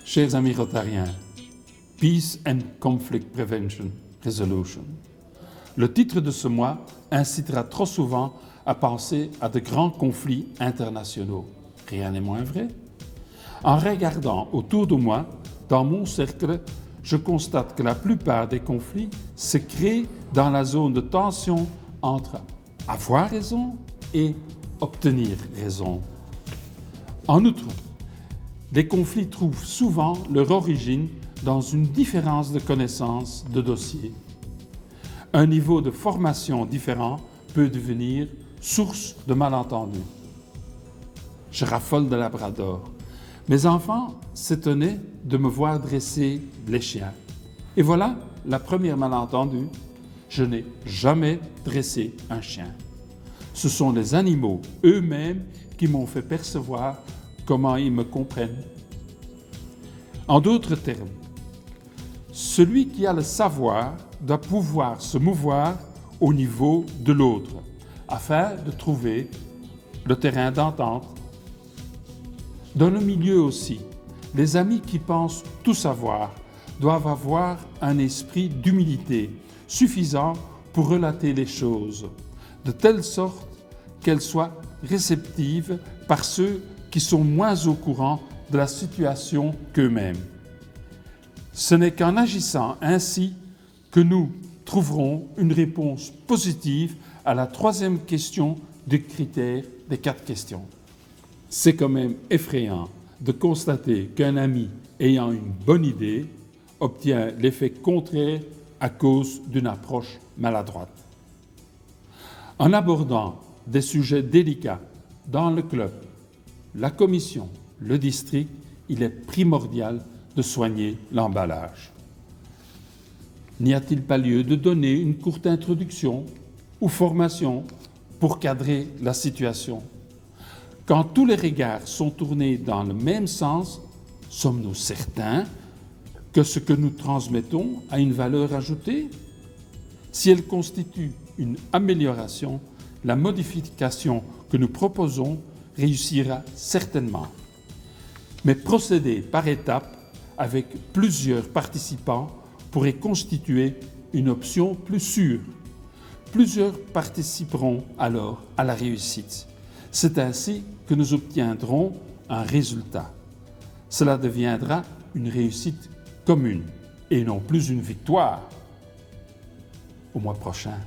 Chers amis rotariens, Peace and Conflict Prevention Resolution. Le titre de ce mois incitera trop souvent à penser à de grands conflits internationaux. Rien n'est moins vrai. En regardant autour de moi, dans mon cercle, je constate que la plupart des conflits se créent dans la zone de tension entre avoir raison et obtenir raison. En outre, les conflits trouvent souvent leur origine dans une différence de connaissance de dossier. Un niveau de formation différent peut devenir source de malentendus. Je raffole de labrador. Mes enfants s'étonnaient de me voir dresser les chiens. Et voilà la première malentendue. Je n'ai jamais dressé un chien. Ce sont les animaux eux-mêmes qui m'ont fait percevoir comment ils me comprennent. En d'autres termes, celui qui a le savoir doit pouvoir se mouvoir au niveau de l'autre afin de trouver le terrain d'entente. Dans le milieu aussi, les amis qui pensent tout savoir doivent avoir un esprit d'humilité suffisant pour relater les choses, de telle sorte qu'elles soient réceptives par ceux qui sont moins au courant de la situation qu'eux-mêmes. Ce n'est qu'en agissant ainsi que nous trouverons une réponse positive à la troisième question du critère des 4 questions. C'est quand même effrayant de constater qu'un ami ayant une bonne idée obtient l'effet contraire à cause d'une approche maladroite. En abordant des sujets délicats dans le club, la commission, le district, il est primordial de soigner l'emballage. N'y a-t-il pas lieu de donner une courte introduction ou formation pour cadrer la situation? Quand tous les regards sont tournés dans le même sens, sommes-nous certains que ce que nous transmettons a une valeur ajoutée? Si elle constitue une amélioration, la modification que nous proposons réussira certainement. Mais procéder par étapes avec plusieurs participants pourrait constituer une option plus sûre. Plusieurs participeront alors à la réussite. C'est ainsi que nous obtiendrons un résultat. Cela deviendra une réussite commune et non plus une victoire. Au mois prochain.